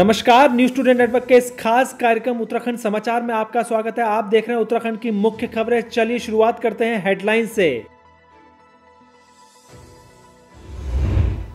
नमस्कार, news today network के इस खास कार्यक्रम उत्तराखंड समाचार में आपका स्वागत है। आप देख रहे हैं उत्तराखंड की मुख्य खबरें। चलिए शुरुआत करते हैं हेडलाइन से।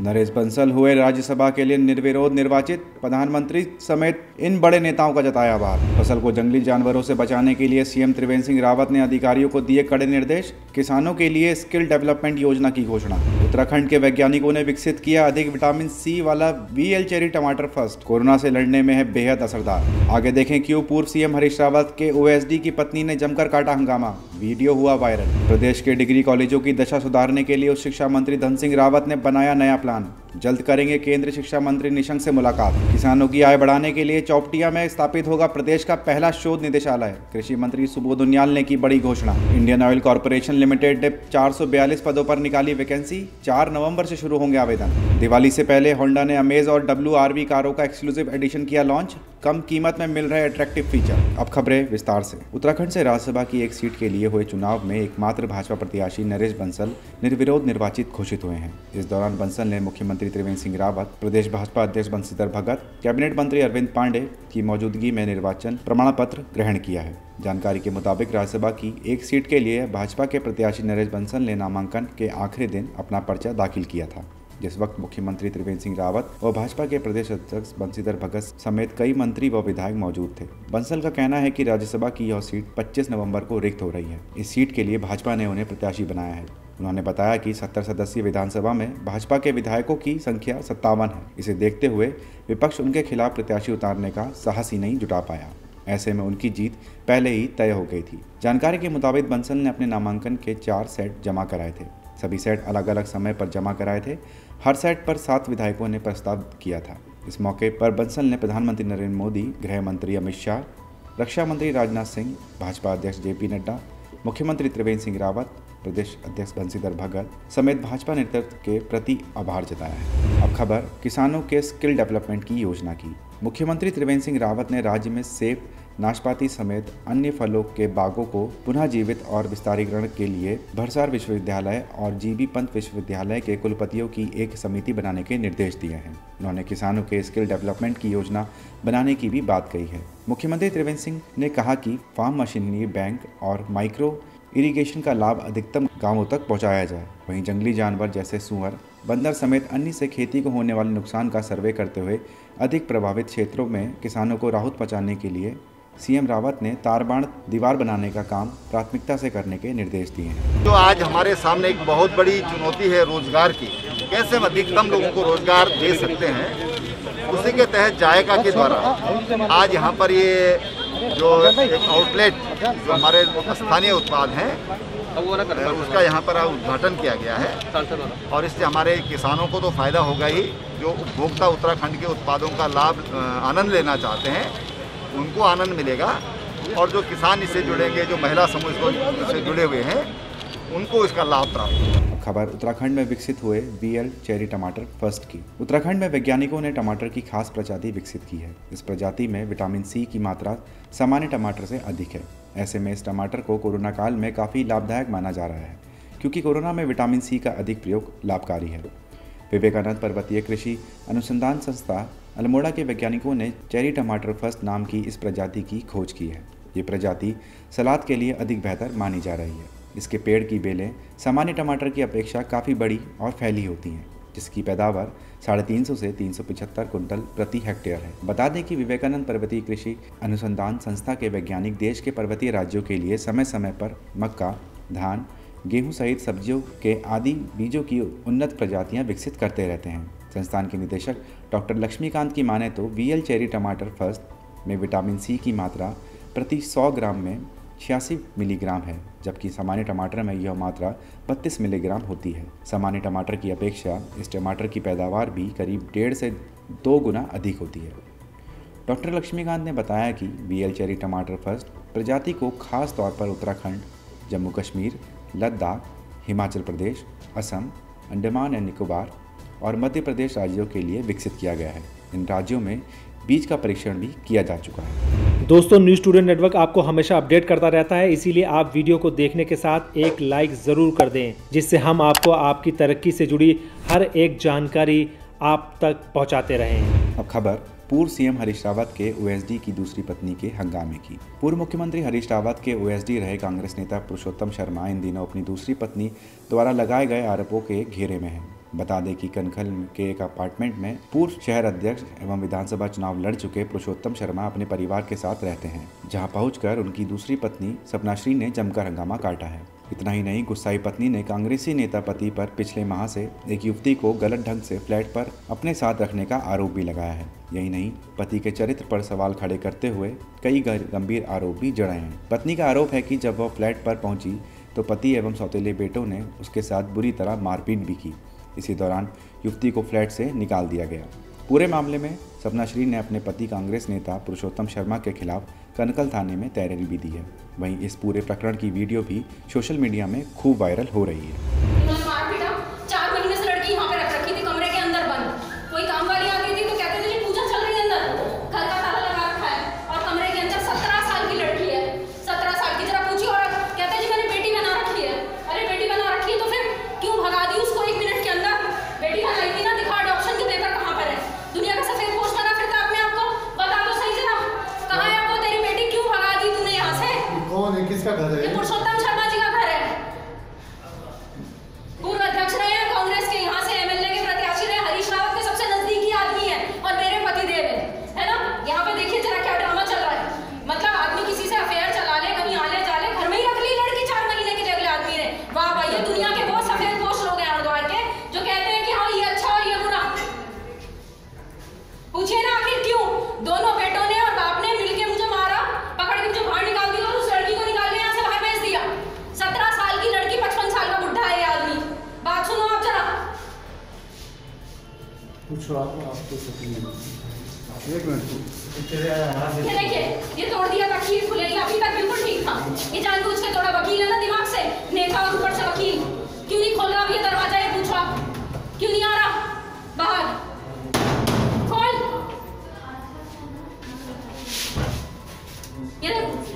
नरेश बंसल हुए राज्यसभा के लिए निर्विरोध निर्वाचित। प्रधानमंत्री समेत इन बड़े नेताओं का जताया आभार। फसल को जंगली जानवरों से बचाने के लिए सीएम त्रिवेंद्र सिंह रावत ने अधिकारियों को दिए कड़े निर्देश। किसानों के लिए स्किल डेवलपमेंट योजना की घोषणा। उत्तराखंड के वैज्ञानिकों ने विकसित किया अधिक विटामिन सी वाला VL चेरी टमाटर फर्स्ट। कोरोना से लड़ने में है बेहद असरदार। आगे देखें क्यों पूर्व सीएम हरीश रावत के OSD की पत्नी ने जमकर काटा हंगामा। वीडियो हुआ वायरल। प्रदेश के डिग्री कॉलेजों की दशा सुधारने के लिए उच्च शिक्षा मंत्री धन सिंह रावत ने बनाया नया प्लान। जल्द करेंगे केंद्रीय शिक्षा मंत्री निशंक से मुलाकात। किसानों की आय बढ़ाने के लिए चौपटिया में स्थापित होगा प्रदेश का पहला शोध निदेशालय। कृषि मंत्री सुबोध उनियाल ने की बड़ी घोषणा। इंडियन ऑयल कॉर्पोरेशन लिमिटेड ने 442 पदों पर निकाली वैकेंसी। 4 नवंबर से शुरू होंगे आवेदन। दिवाली से पहले होंडा ने अमेज और WRV कारों का एक्सक्लूसिव एडिशन किया लॉन्च। कम कीमत में मिल रहे अट्रैक्टिव फीचर। अब खबरें विस्तार से। उत्तराखंड से राज्यसभा की एक सीट के लिए हुए चुनाव में एकमात्र भाजपा प्रत्याशी नरेश बंसल निर्विरोध निर्वाचित घोषित हुए हैं। इस दौरान बंसल ने मुख्यमंत्री त्रिवेंद्र सिंह रावत, प्रदेश भाजपा अध्यक्ष बंशीधर भगत, कैबिनेट मंत्री अरविंद पांडे की मौजूदगी में निर्वाचन प्रमाण पत्र ग्रहण किया है। जानकारी के मुताबिक राज्यसभा की एक सीट के लिए भाजपा के प्रत्याशी नरेश बंसल ने नामांकन के आखिरी दिन अपना पर्चा दाखिल किया था, जिस वक्त मुख्यमंत्री त्रिवेंद्र सिंह रावत और भाजपा के प्रदेश अध्यक्ष बंशीधर भगत समेत कई मंत्री व विधायक मौजूद थे। बंसल का कहना है कि राज्यसभा की यह सीट 25 नवंबर को रिक्त हो रही है। इस सीट के लिए भाजपा ने उन्हें प्रत्याशी बनाया है। उन्होंने बताया कि 70 सदस्यीय विधानसभा में भाजपा के विधायकों की संख्या 57 है। इसे देखते हुए विपक्ष उनके खिलाफ प्रत्याशी उतारने का साहस ही नहीं जुटा पाया। ऐसे में उनकी जीत पहले ही तय हो गई थी। जानकारी के मुताबिक बंसल ने अपने नामांकन के 4 सेट जमा कराए थे। सभी सेट अलग अलग समय पर जमा कराए थे। हर सेट पर 7 विधायकों ने प्रस्ताव किया था। इस मौके पर बंसल ने प्रधानमंत्री नरेंद्र मोदी, गृह मंत्री अमित शाह, रक्षा मंत्री राजनाथ सिंह, भाजपा अध्यक्ष JP नड्डा, मुख्यमंत्री त्रिवेंद्र सिंह रावत, प्रदेश अध्यक्ष बंशीधर भगत समेत भाजपा नेतृत्व के प्रति आभार जताया है। अब खबर किसानों के स्किल डेवलपमेंट की योजना की। मुख्यमंत्री त्रिवेंद्र सिंह रावत ने राज्य में सेब, नाशपाती समेत अन्य फलों के बागों को पुनः जीवित और विस्तारीकरण के लिए भरसार विश्वविद्यालय और GB पंत विश्वविद्यालय के कुलपतियों की एक समिति बनाने के निर्देश दिए हैं। उन्होंने किसानों के स्किल डेवलपमेंट की योजना बनाने की भी बात कही है। मुख्यमंत्री त्रिवेंद्र सिंह ने कहा कि फार्म मशीनरी बैंक और माइक्रो इरिगेशन का लाभ अधिकतम गांवों तक पहुंचाया जाए। वहीं जंगली जानवर जैसे सुअर, बंदर समेत अन्य से खेती को होने वाले नुकसान का सर्वे करते हुए अधिक प्रभावित क्षेत्रों में किसानों को राहत पहुंचाने के लिए सीएम रावत ने तारबाड़ दीवार बनाने का काम प्राथमिकता से करने के निर्देश दिए हैं। तो आज हमारे सामने एक बहुत बड़ी चुनौती है रोजगार की। कैसे हम अधिकतम लोगों को रोजगार दे सकते हैं, उसी के तहत जायका के द्वारा आज यहाँ पर ये जो एक आउटलेट जो हमारे स्थानीय उत्पाद हैं उसका यहाँ पर उद्घाटन किया गया है। और इससे हमारे किसानों को तो फायदा होगा ही, जो उपभोक्ता उत्तराखंड के उत्पादों का लाभ आनंद लेना चाहते हैं उनको आनंद मिलेगा, और जो किसान इससे जुड़ेंगे, जो महिला समूह इससे जुड़े हुए हैं, उनको इसका लाभ प्राप्त होगा। खबर उत्तराखंड में विकसित हुए VL चेरी टमाटर फर्स्ट की। उत्तराखंड में वैज्ञानिकों ने टमाटर की खास प्रजाति विकसित की है। इस प्रजाति में विटामिन C की मात्रा सामान्य टमाटर से अधिक है। ऐसे में इस टमाटर को कोरोना काल में काफ़ी लाभदायक माना जा रहा है, क्योंकि कोरोना में विटामिन C का अधिक प्रयोग लाभकारी है। विवेकानंद पर्वतीय कृषि अनुसंधान संस्था अल्मोड़ा के वैज्ञानिकों ने चेरी टमाटर फर्स्ट नाम की इस प्रजाति की खोज की है। ये प्रजाति सलाद के लिए अधिक बेहतर मानी जा रही है। इसके पेड़ की बेलें सामान्य टमाटर की अपेक्षा काफ़ी बड़ी और फैली होती हैं, जिसकी पैदावार 350 से 375 कुंटल प्रति हेक्टेयर है। बता दें कि विवेकानंद पर्वतीय कृषि अनुसंधान संस्था के वैज्ञानिक देश के पर्वतीय राज्यों के लिए समय समय पर मक्का, धान, गेहूं सहित सब्जियों के आदि बीजों की उन्नत प्रजातियां विकसित करते रहते हैं। संस्थान के निदेशक डॉक्टर लक्ष्मीकांत की माने तो VL चेरी टमाटर फर्स्ट में विटामिन C की मात्रा प्रति 100 ग्राम में 86 मिलीग्राम है, जबकि सामान्य टमाटर में यह मात्रा 32 मिलीग्राम होती है। सामान्य टमाटर की अपेक्षा इस टमाटर की पैदावार भी करीब 1.5 से 2 गुना अधिक होती है। डॉक्टर लक्ष्मीकांत ने बताया कि VL चेरी टमाटर फर्स्ट प्रजाति को खास तौर पर उत्तराखंड, जम्मू कश्मीर, लद्दाख, हिमाचल प्रदेश, असम, अंडमान एंड निकोबार और मध्य प्रदेश राज्यों के लिए विकसित किया गया है। इन राज्यों में बीज का परीक्षण भी किया जा चुका है। दोस्तों, न्यूज टुडे नेटवर्क आपको हमेशा अपडेट करता रहता है, इसीलिए आप वीडियो को देखने के साथ एक लाइक जरूर कर दें, जिससे हम आपको आपकी तरक्की से जुड़ी हर एक जानकारी आप तक पहुंचाते रहें। अब खबर पूर्व सीएम हरीश रावत के ओएसडी की दूसरी पत्नी के हंगामे की। पूर्व मुख्यमंत्री हरीश रावत के ओएसडी रहे कांग्रेस नेता पुरुषोत्तम शर्मा इन दिनों अपनी दूसरी पत्नी द्वारा लगाए गए आरोपों के घेरे में हैं। बता दें कि कनखल के एक अपार्टमेंट में पूर्व शहर अध्यक्ष एवं विधानसभा चुनाव लड़ चुके पुरुषोत्तम शर्मा अपने परिवार के साथ रहते हैं, जहां पहुंचकर उनकी दूसरी पत्नी सपनाश्री ने जमकर हंगामा काटा है। इतना ही नहीं, गुस्साई पत्नी ने कांग्रेसी नेता पति पर पिछले माह से एक युवती को गलत ढंग से फ्लैट पर अपने साथ रखने का आरोप भी लगाया है। यही नहीं, पति के चरित्र पर सवाल खड़े करते हुए कई गंभीर आरोप भी जड़े हैं। पत्नी का आरोप है कि जब वह फ्लैट पर पहुंची तो पति एवं सौतेले बेटों ने उसके साथ बुरी तरह मारपीट भी की। इसी दौरान युवती को फ्लैट से निकाल दिया गया। पूरे मामले में सपनाश्री ने अपने पति कांग्रेस नेता पुरुषोत्तम शर्मा के खिलाफ कनकल थाने में तहरीर भी दी है। वहीं इस पूरे प्रकरण की वीडियो भी सोशल मीडिया में खूब वायरल हो रही है। 4 महीने से लड़की यहाँ पे रख रखी थी, कमरे के अंदर बंद। कोई काम वाली आ गई थी तो कहते थे जी पूजा चल रही है अंदर, घर का ताला लगा रखा है और कमरे के अंदर 17 साल की लड़की है, 17 साल की। जरा पूछी और कहते जी मैंने बेटी बना रखी है। अरे बेटी बना रखी है तो फिर क्यों भगा दी उसको 1 मिनट के अंदर? बेटी बनाई थी ना, दिखा अडॉप्शन के पेपर कहाँ पर है? दुनिया का सफेद पोश बना फिरता अपने आप को, बता दो सही से ना, कहाँ है आपको तेरी बेटी? क्यों भगा दी तूने यहाँ से? कौन है, किसका घर है? ये पुरुषोत्तम शर्मा जी का घर है। पूर्व अध्यक्ष रहे हैं कांग्रेस के, यहाँ से एमएलए के प्रत्याशी रहे, हरीश रावत के सबसे नजदीकी आदमी है और मेरे पतिदेव है ना। यहाँ पे देखिए जरा क्या ड्रामा चल रहा है। मतलब आदमी किसी से अफेयर चला ले, कहीं आले जाले, घर में ही रख ली लड़की 4 महीने के अगले आदमी ने। वाह भाई, ये दुनिया के बहुत सफेद पोश लोग हैं हरिद्वार के जो कहते हैं कि हाँ ये अच्छा और ये बुरा। पूछिए ना आखिर क्यों? दोनों बेटों ने और बाप ने मिलकर मुझे मारा, पकड़ के मुझे बाहर निकाल दिया और उस लड़की को निकाल के यहाँ से बाहर भेज दिया। 17 साल की लड़की, 55 साल का बुढ़ा है ये आदमी। बात सुनो आप जरा। पूछो आप तो एक मिनट। ये देखिए, ये तोड़ दिया था, खीर खुलेगी। अभी तक बिल्कुल ठीक था। ये जानबूझ के तोड़ा। वकील है ना दिमाग से, नेता और ऊपर से वकील। क्यों नहीं खोल रहा ये दरवाजा? ये पूछो आप, क्यों नहीं आ रहा बाहर? खोल। ये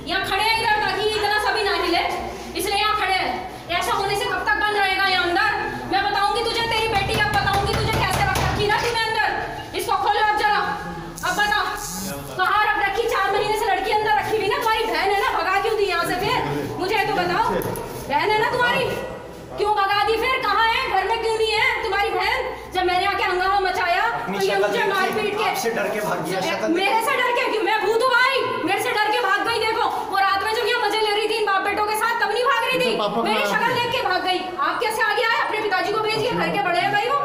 यहाँ खड़े हैं इधर ताकि इतना सभी ना हिले, इसलिए यहाँ खड़े हैं। ऐसा होने से कब तक बंद रहेगा ये अंदर? मैं बताऊंगी तुझे, तेरी बेटी का बताऊंगी तुझे कैसे रख रखी ना थी मैं अंदर। इसको खोलो अब जरा। अब बता कहाँ रख रखी? 4 महीने से लड़की अंदर रखी हुई ना। तुम्हारी बहन है ना, भगा क्यों दी यहाँ से? फिर मुझे तो बताओ, बहन है ना तुम्हारी, क्यों भगा दी? फिर कहाँ है? घर में क्यों नहीं है तुम्हारी बहन? जब मैंने आके हंगामा मचाया तो ये मुझे मारपीट के, आपसे डर के भाग गया। मेरे से डर के? क्यों? मैं भूत हूँ भाई? मेरे से डर के भाग गई। देखो वो रात में जब ये मजे ले रही थी इन बाप बेटों के साथ, तब नहीं भाग रही थी, मेरी शक्ल देख के भाग गई। आप कैसे आ गया है? अपने पिताजी को भेजिए, घर के बड़े हैं भाई वो।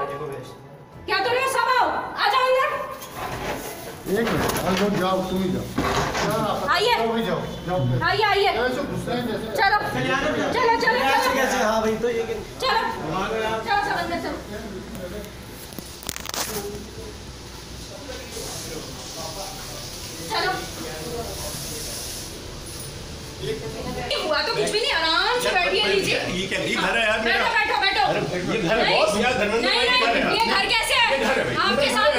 क्या तो रहे सब? आओ, आ जाओ अंदर। एक मिनट, जाओ तुम ही जाओ। आइए आइए आइए, चलो चलो चलो कैसे? हाँ भाई, तो ये चलो चलो सब अंदर चलो। चलो हुआ तो कुछ भी नहीं, आराम से बैठिए, लीजिए। ये क्या घर है यार? बैठो बैठो बैठो। ये घर है बॉस, यार घर नहीं, ये घर कैसे है? आपके साथ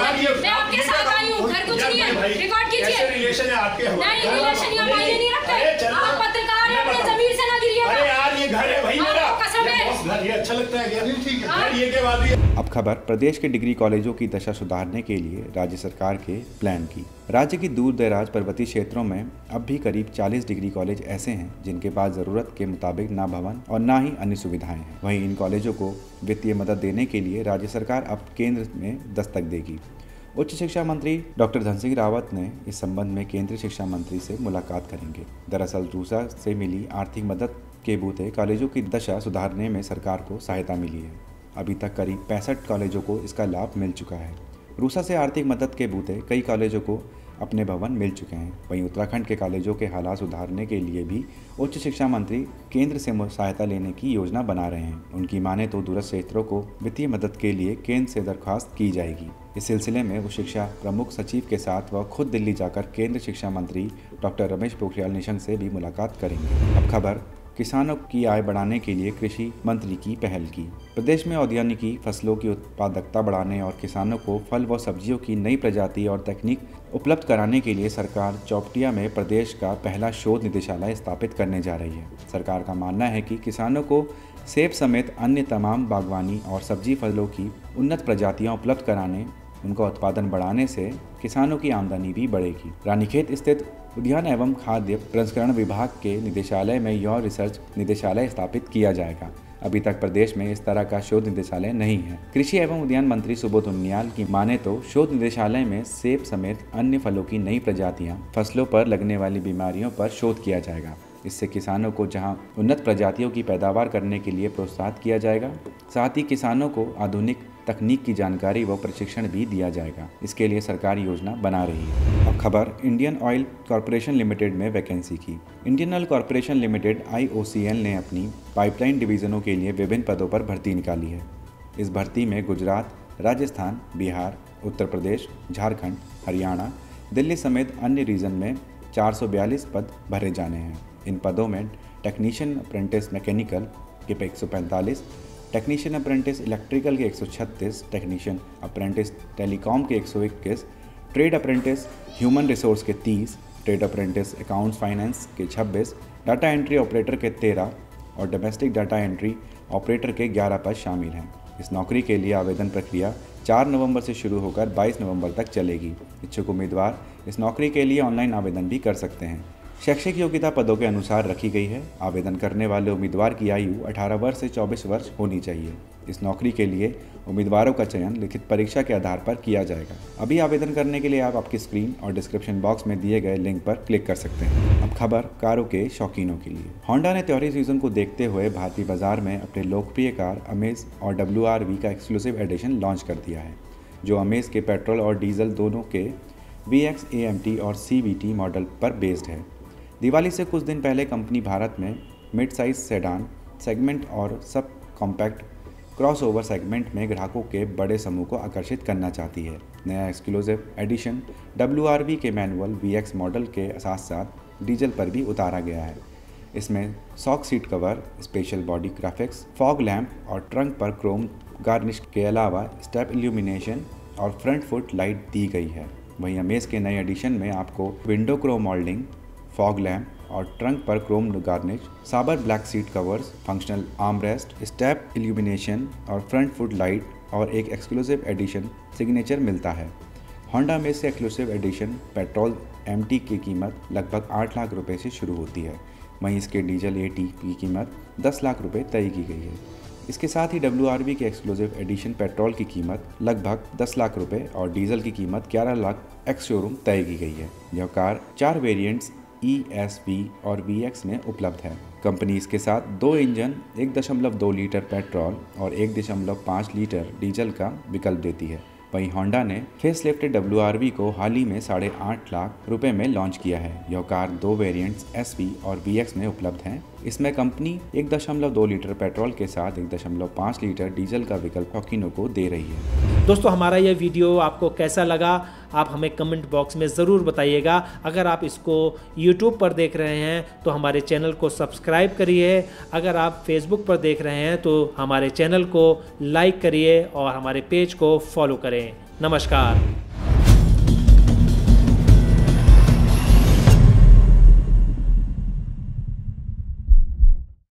मैं आपके साथ आई हूँ। घर कुछ नहीं है, रिकॉर्ड कीजिए। रिलेशन है आपके? नहीं, रिलेशन यहाँ मायने नहीं रखते। आप पत्रकार हैं, अपने जमीन से ना गिरिएगा। अरे यार ये घर है भाई मेरा, कसम है। घर ये अच्छा लगता है क्या? ठीक है ये के बाद भी। अब खबर प्रदेश के डिग्री कॉलेजों की दशा सुधारने के लिए राज्य सरकार के प्लान की। राज्य की दूर दराज पर्वतीय क्षेत्रों में अब भी करीब 40 डिग्री कॉलेज ऐसे हैं जिनके पास जरूरत के मुताबिक ना भवन और ना ही अन्य सुविधाएं हैं। वहीं इन कॉलेजों को वित्तीय मदद देने के लिए राज्य सरकार अब केंद्र में दस्तक देगी। उच्च शिक्षा मंत्री डॉक्टर धन सिंह रावत ने इस संबंध में केंद्रीय शिक्षा मंत्री से मुलाकात करेंगे। दरअसल रूसा से मिली आर्थिक मदद के बूते कॉलेजों की दशा सुधारने में सरकार को सहायता मिली है। अभी तक करीब 65 कॉलेजों को इसका लाभ मिल चुका है। रूसा से आर्थिक मदद के बूते कई कॉलेजों को अपने भवन मिल चुके हैं। वहीं उत्तराखंड के कॉलेजों के हालात सुधारने के लिए भी उच्च शिक्षा मंत्री केंद्र से सहायता लेने की योजना बना रहे हैं। उनकी माने तो दूरस्थ क्षेत्रों को वित्तीय मदद के लिए केंद्र से दरख्वास्त की जाएगी। इस सिलसिले में उच्च शिक्षा प्रमुख सचिव के साथ वह खुद दिल्ली जाकर केंद्र शिक्षा मंत्री डॉक्टर रमेश पोखरियाल निशंक से भी मुलाकात करेंगे। अब खबर किसानों की आय बढ़ाने के लिए कृषि मंत्री की पहल की। प्रदेश में औद्यानिकी फसलों की उत्पादकता बढ़ाने और किसानों को फल व सब्जियों की नई प्रजाति और तकनीक उपलब्ध कराने के लिए सरकार चौपटिया में प्रदेश का पहला शोध निदेशालय स्थापित करने जा रही है। सरकार का मानना है कि किसानों को सेब समेत अन्य तमाम बागवानी और सब्जी फलों की उन्नत प्रजातियां उपलब्ध कराने उनका उत्पादन बढ़ाने से किसानों की आमदनी भी बढ़ेगी। रानीखेत स्थित उद्यान एवं खाद्य प्रसंस्करण विभाग के निदेशालय में यौन रिसर्च निदेशालय स्थापित किया जाएगा। अभी तक प्रदेश में इस तरह का शोध निदेशालय नहीं है। कृषि एवं उद्यान मंत्री सुबोध उनियाल की माने तो शोध निदेशालय में सेब समेत अन्य फलों की नई प्रजातियां, फसलों पर लगने वाली बीमारियों पर शोध किया जाएगा। इससे किसानों को जहां उन्नत प्रजातियों की पैदावार करने के लिए प्रोत्साहित किया जाएगा, साथ ही किसानों को आधुनिक तकनीक की जानकारी व प्रशिक्षण भी दिया जाएगा। इसके लिए सरकार योजना बना रही है। अब खबर इंडियन ऑयल कॉरपोरेशन लिमिटेड में वैकेंसी की। Indian oil corporation limited IOCL ने अपनी पाइपलाइन डिवीजनों के लिए विभिन्न पदों पर भर्ती निकाली है। इस भर्ती में गुजरात, राजस्थान, बिहार, उत्तर प्रदेश, झारखंड, हरियाणा, दिल्ली समेत अन्य रीजन में 442 पद भरे जाने हैं। इन पदों में टेक्नीशियन अप्रेंटिस मैकेनिकल के 145, टेक्नीशियन अप्रेंटिस इलेक्ट्रिकल के 136, टेक्नीशियन अप्रेंटिस टेलीकॉम के 121, ट्रेड अप्रेंटिस ह्यूमन रिसोर्स के 30, ट्रेड अप्रेंटिस अकाउंट्स फाइनेंस के 26, डाटा एंट्री ऑपरेटर के 13 और डोमेस्टिक डाटा एंट्री ऑपरेटर के 11 पद शामिल हैं। इस नौकरी के लिए आवेदन प्रक्रिया 4 नवंबर से शुरू होकर 22 नवंबर तक चलेगी। इच्छुक उम्मीदवार इस नौकरी के लिए ऑनलाइन आवेदन भी कर सकते हैं। शैक्षिक योग्यता पदों के अनुसार रखी गई है। आवेदन करने वाले उम्मीदवार की आयु 18 वर्ष से 24 वर्ष होनी चाहिए। इस नौकरी के लिए उम्मीदवारों का चयन लिखित परीक्षा के आधार पर किया जाएगा। अभी आवेदन करने के लिए आप आपकी स्क्रीन और डिस्क्रिप्शन बॉक्स में दिए गए लिंक पर क्लिक कर सकते हैं। अब खबर कारों के शौकीनों के लिए। होंडा ने त्योहारी सीजन को देखते हुए भारतीय बाजार में अपने लोकप्रिय कार अमेज और WRV का एक्सक्लूसिव एडिशन लॉन्च कर दिया है, जो अमेज के पेट्रोल और डीजल दोनों के VX AMT और CVT मॉडल पर बेस्ड है। दिवाली से कुछ दिन पहले कंपनी भारत में मिड साइज सेडान सेगमेंट और सब कॉम्पैक्ट क्रॉसओवर सेगमेंट में ग्राहकों के बड़े समूह को आकर्षित करना चाहती है। नया एक्सक्लूसिव एडिशन WRV के मैनुअल VX मॉडल के साथ साथ डीजल पर भी उतारा गया है। इसमें सॉक seat cover, special body graphics, fog lamp और ट्रंक पर क्रोम गार्निश के अलावा स्टेप इल्यूमिनेशन और फ्रंट फुट लाइट दी गई है। वहीं अमेज के नए एडिशन में आपको window chrome moulding, fog lamp और ट्रंक पर chrome garnish, sabre black seat covers, functional armrest, step illumination और फ्रंट फुट लाइट और एक एक्सक्लूसिव एडिशन सिग्नेचर मिलता है। होंडा में से एक्सक्लूसिव एडिशन पेट्रोल MT की कीमत लगभग 8 लाख रुपए से शुरू होती है। वहीं इसके डीजल AT की कीमत 10 लाख रुपए तय की गई है। इसके साथ ही WRV के एक्सक्लूसिव एडिशन पेट्रोल की कीमत लगभग 10 लाख रुपए और डीजल की कीमत 11 लाख एक्स शोरूम तय की गई है। यह कार 4 वेरिएंट्स ESV और VX में उपलब्ध है। कंपनी इसके साथ 2 इंजन 1.2 लीटर पेट्रोल और 1.5 लीटर डीजल का विकल्प देती है। वहीं होंडा ने फेसलिफ्टेड WRV को हाल ही में 8.5 लाख रुपए में लॉन्च किया है। यह कार 2 वेरिएंट्स SV और VX में उपलब्ध हैं। इसमें कंपनी 1.2 लीटर पेट्रोल के साथ 1.5 लीटर डीजल का विकल्प शौकीनों को दे रही है। दोस्तों, हमारा यह वीडियो आपको कैसा लगा आप हमें कमेंट बॉक्स में ज़रूर बताइएगा। अगर आप इसको YouTube पर देख रहे हैं तो हमारे चैनल को सब्सक्राइब करिए। अगर आप Facebook पर देख रहे हैं तो हमारे चैनल को लाइक करिए और हमारे पेज को फॉलो करें। नमस्कार।